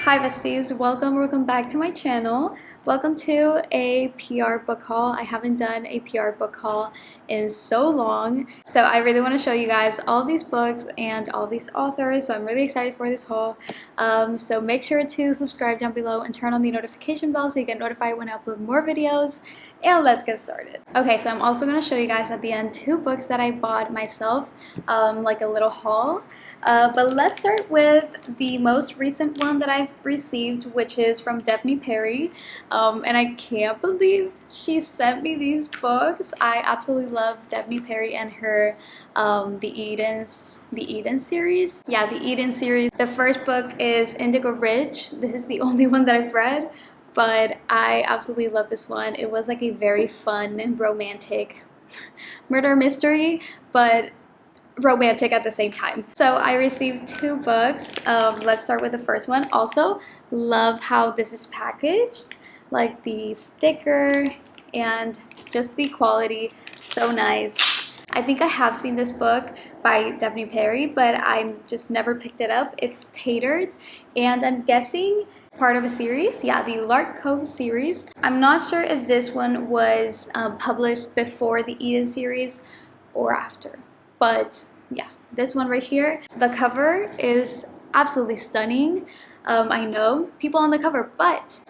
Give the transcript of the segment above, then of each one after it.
Hi besties, welcome back to my channel. Welcome to a PR book haul. I haven't done a PR book haul in so long, so I really want to show you guys all these books and all these authors, so I'm really excited for this haul. So make sure to subscribe down below and turn on the notification bell so you get notified when I upload more videos, and let's get started. Okay, so I'm also going to show you guys at the end two books that I bought myself, like a little haul. But let's start with the most recent one that I've received, which is from Daphne Perry. And I can't believe she sent me these books. I absolutely love Daphne Perry and her the Eden series. Yeah, the Eden series. The first book is Indigo Ridge. This is the only one that I've read, but I absolutely love this one. It was like a very fun and romantic murder mystery, but romantic at the same time. So I received two books. Let's start with the first one. Also, love how this is packaged, like the sticker and just the quality, so nice. I think I have seen this book by Daphne Perry, but I just never picked it up. It's Tatered, and I'm guessing part of a series. Yeah, the Lark Cove series. I'm not sure if this one was published before the Eden series or after. But yeah, this one right here, the cover is absolutely stunning. I know people on the cover, but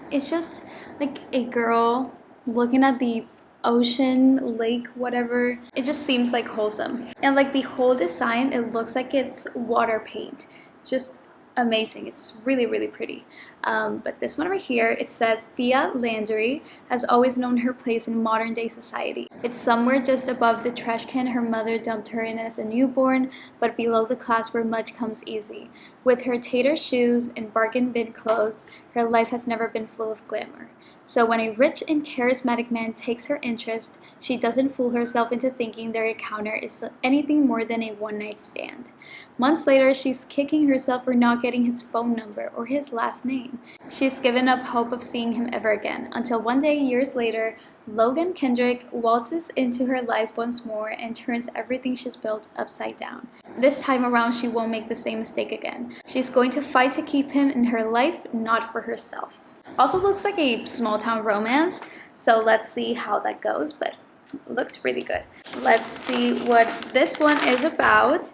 it's just like a girl looking at the ocean, lake, whatever. It just seems like wholesome. And like the whole design, it looks like it's water paint. Just amazing. It's really pretty. But this one right here, it says Thea Landry has always known her place in modern day society. It's somewhere just above the trash can her mother dumped her in as a newborn, but below the class where much comes easy. With her tater shoes and bargain bin clothes, her life has never been full of glamour. So when a rich and charismatic man takes her interest, she doesn't fool herself into thinking their encounter is anything more than a one-night stand. Months later, she's kicking herself for not getting his phone number or his last name. She's given up hope of seeing him ever again, until one day, years later, Logan Kendrick waltzes into her life once more and turns everything she's built upside down. This time around, she won't make the same mistake again. She's going to fight to keep him in her life, not for herself. Also looks like a small town romance, so let's see how that goes, but it looks really good. Let's see what this one is about.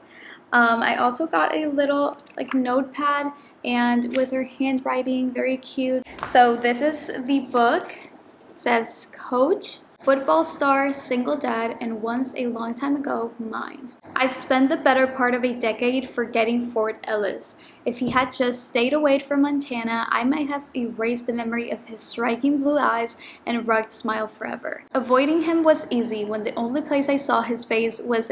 I also got a little like notepad and with her handwriting, very cute. So this is the book. It says Coach, football star, single dad, and once a long time ago, mine. I've spent the better part of a decade forgetting Fort Ellis. If he had just stayed away from Montana, I might have erased the memory of his striking blue eyes and rugged smile forever. Avoiding him was easy when the only place I saw his face was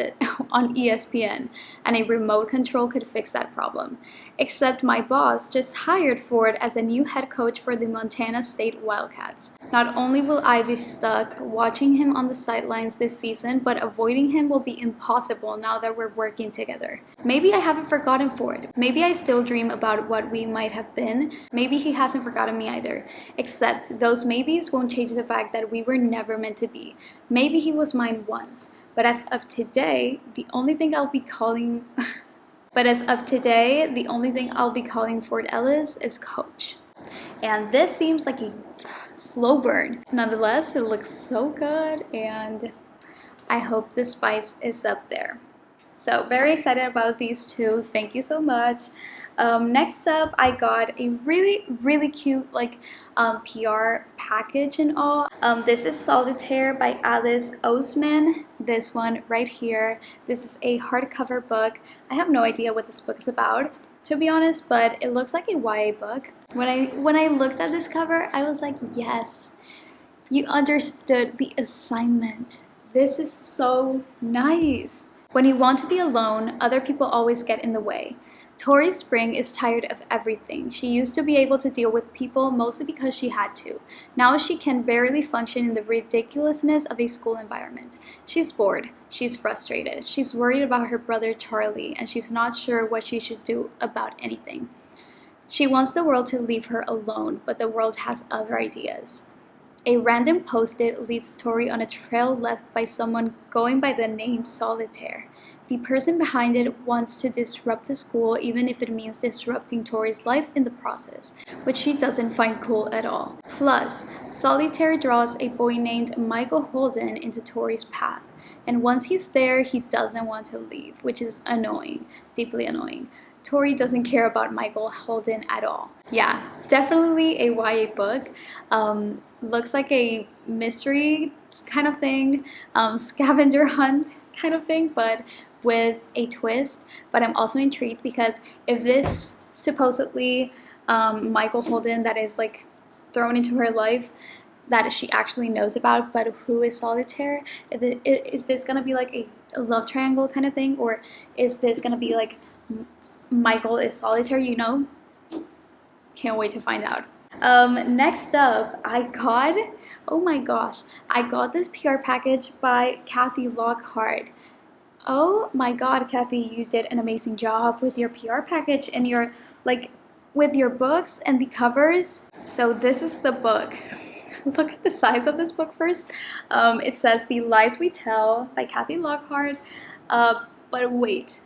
on ESPN, and a remote control could fix that problem. Except my boss just hired Ford as the new head coach for the Montana State Wildcats. Not only will I be stuck watching him on the sidelines this season, but avoiding him will be impossible now that we're working together. Maybe I haven't forgotten Ford. Maybe I still dream about what we might have been. Maybe he hasn't forgotten me either. Except those maybes won't change the fact that we were never meant to be. Maybe he was mine once, but as of today, the only thing I'll be calling Ford Ellis is Coach. And this seems like a slow burn. Nonetheless, it looks so good, and I hope the spice is up there. So very excited about these two. Thank you so much. Next up, I got a really cute like PR package and all. This is Solitaire by Alice Oseman. This one right here. This is a hardcover book. I have no idea what this book is about, to be honest, but it looks like a YA book. When I looked at this cover, I was like, yes, you understood the assignment. This is so nice. When you want to be alone, other people always get in the way. Tori Spring is tired of everything. She used to be able to deal with people mostly because she had to. Now she can barely function in the ridiculousness of a school environment. She's bored. She's frustrated. She's worried about her brother Charlie, and she's not sure what she should do about anything. She wants the world to leave her alone, but the world has other ideas. A random post-it leads Tori on a trail left by someone going by the name Solitaire. The person behind it wants to disrupt the school, even if it means disrupting Tori's life in the process, which she doesn't find cool at all. Plus, Solitaire draws a boy named Michael Holden into Tori's path, and once he's there, he doesn't want to leave, which is annoying, deeply annoying. Tori doesn't care about Michael Holden at all. Yeah, it's definitely a YA book. Looks like a mystery kind of thing, scavenger hunt kind of thing, but with a twist. But I'm also intrigued because if this supposedly Michael Holden that is like thrown into her life that she actually knows about, but who is Solitaire, is this gonna be like a love triangle kind of thing, or is this gonna be like Michael is Solitaire, you know? Can't wait to find out. Next up, oh my gosh, I got this PR package by Kathy Lockhart. Oh my god, Kathy, you did an amazing job with your PR package and your, like, with your books and the covers. So this is the book. Look at the size of this book first. It says The Lies We Tell by Kathy Lockhart. But wait.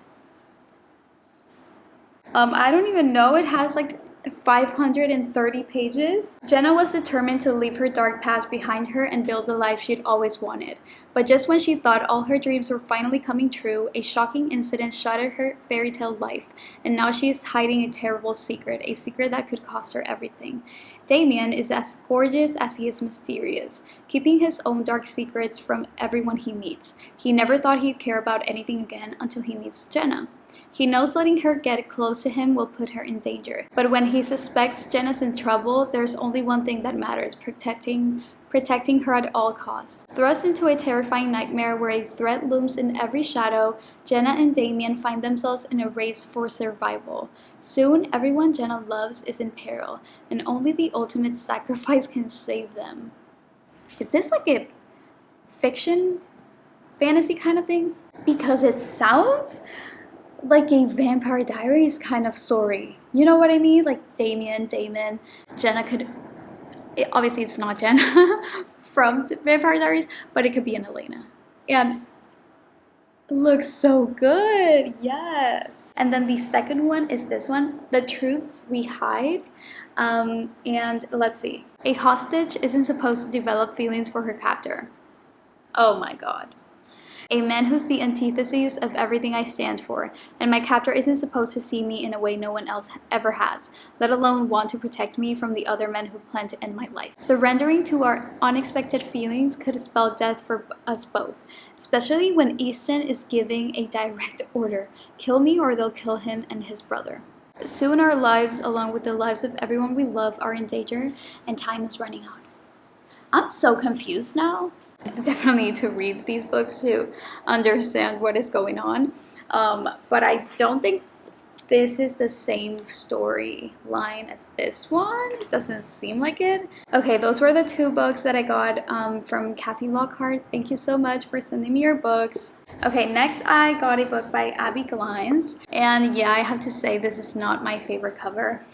I don't even know. It has like 530 pages. Jenna was determined to leave her dark past behind her and build the life she'd always wanted. But just when she thought all her dreams were finally coming true, a shocking incident shattered her fairy tale life, and now she is hiding a terrible secret, a secret that could cost her everything. Damien is as gorgeous as he is mysterious, keeping his own dark secrets from everyone he meets. He never thought he'd care about anything again until he meets Jenna. He knows letting her get close to him will put her in danger. But when he suspects Jenna's in trouble, there's only one thing that matters, protecting her at all costs. Thrust into a terrifying nightmare where a threat looms in every shadow, Jenna and Damien find themselves in a race for survival. Soon, everyone Jenna loves is in peril, and only the ultimate sacrifice can save them. Is this like a fiction, fantasy kind of thing? Because it sounds like a Vampire Diaries kind of story. You know what I mean? Like Damon, Jenna could... obviously it's not Jenna from Vampire Diaries, but it could be an Elena. And it looks so good, yes. And then the second one is this one, The Truths We Hide. And let's see. A hostage isn't supposed to develop feelings for her captor. Oh my god. A man who's the antithesis of everything I stand for, and my captor isn't supposed to see me in a way no one else ever has, let alone want to protect me from the other men who plan to end my life. Surrendering to our unexpected feelings could spell death for us both, especially when Easton is giving a direct order, kill me or they'll kill him and his brother. Soon our lives, along with the lives of everyone we love, are in danger, and time is running out. I'm so confused now. Definitely need to read these books to understand what is going on, but I don't think this is the same storyline as this one. It doesn't seem like it. Okay, those were the two books that I got from Kathy Lockhart. Thank you so much for sending me your books. Okay, next I got a book by Abby Glines, and yeah, I have to say this is not my favorite cover.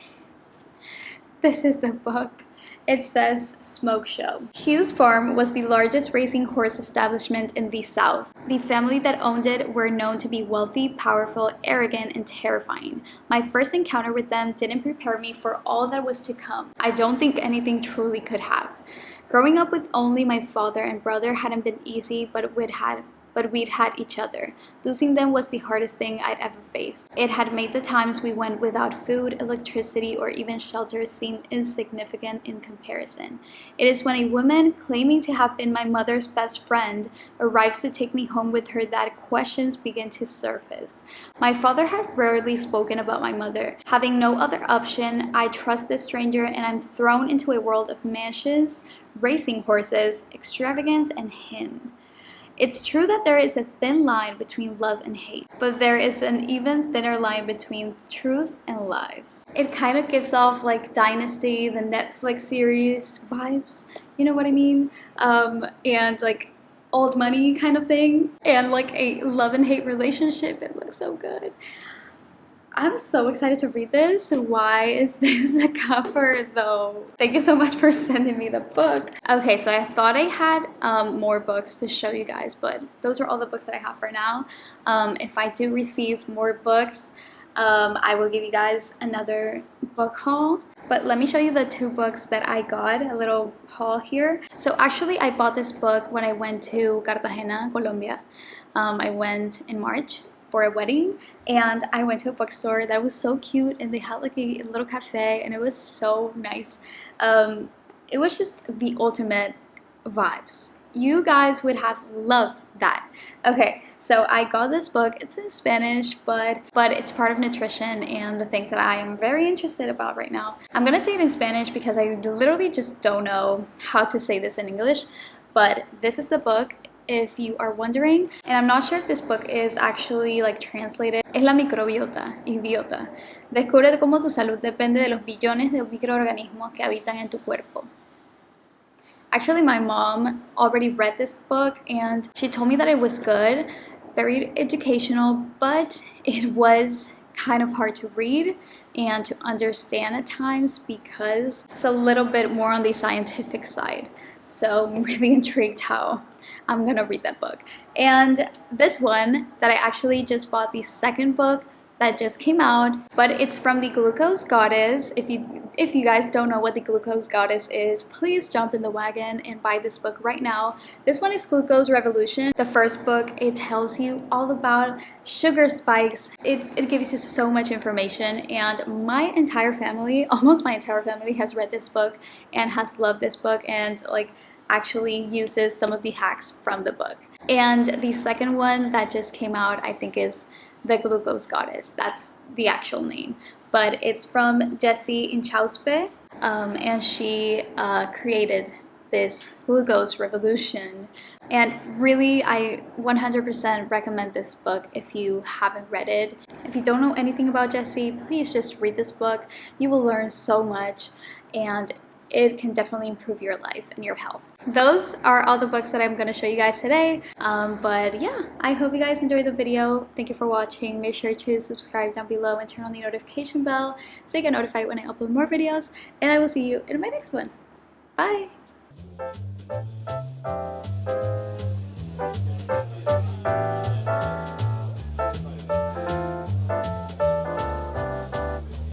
This is the book. It says Smoke Show. Hughes Farm was the largest racing horse establishment in the South. The family that owned it were known to be wealthy, powerful, arrogant, and terrifying. My first encounter with them didn't prepare me for all that was to come. I don't think anything truly could have. Growing up with only my father and brother hadn't been easy, but we'd had each other. Losing them was the hardest thing I'd ever faced. It had made the times we went without food, electricity, or even shelter seem insignificant in comparison. It is when a woman claiming to have been my mother's best friend arrives to take me home with her that questions begin to surface. My father had rarely spoken about my mother. Having no other option, I trust this stranger and I'm thrown into a world of mansions, racing horses, extravagance, and him. It's true that there is a thin line between love and hate, but there is an even thinner line between truth and lies. It kind of gives off like Dynasty, the Netflix series vibes, you know what I mean? And like Old Money kind of thing, and like a love and hate relationship. It looks so good. I'm so excited to read this. Why is this the cover though? Thank you so much for sending me the book. Okay, so I thought I had more books to show you guys, but those are all the books that I have for now. If I do receive more books, I will give you guys another book haul. But let me show you the 2 books that I got, a little haul here. So actually I bought this book when I went to Cartagena, Colombia. I went in March for a wedding, and I went to a bookstore that was so cute, and they had like a little cafe, and it was so nice. It was just the ultimate vibes. You guys would have loved that. Okay, so I got this book. It's in Spanish, but it's part of nutrition and the things that I am very interested about right now. I'm gonna say it in Spanish because I literally just don't know how to say this in English, but this is the book, if you are wondering. And I'm not sure if this book is actually like translated. Es la microbiota, idiota. Descubre cómo tu salud depende de los billones de microorganismos que habitan en tu cuerpo. Actually, my mom already read this book and she told me that it was good, very educational, but it was kind of hard to read and to understand at times because it's a little bit more on the scientific side. So I'm really intrigued how I'm gonna read that book. And this one that I actually just bought, the second book that just came out, but it's from the Glucose Goddess. If you guys don't know what the Glucose Goddess is, please jump in the wagon and buy this book right now. This one is Glucose Revolution. The first book, it tells you all about sugar spikes. It gives you so much information, and my entire family, almost my entire family, has read this book and has loved this book and like actually uses some of the hacks from the book. And the second one that just came out, I think, is the Glucose Goddess. That's the actual name, but it's from Jessie Inchauspe, and she created this Glucose Revolution. And really, I 100% recommend this book if you haven't read it. If you don't know anything about Jessie, please just read this book. You will learn so much, and it can definitely improve your life and your health. Those are all the books that I'm going to show you guys today. But yeah, I hope you guys enjoyed the video. Thank you for watching. Make sure to subscribe down below and turn on the notification bell so you get notified when I upload more videos. And I will see you in my next one. Bye!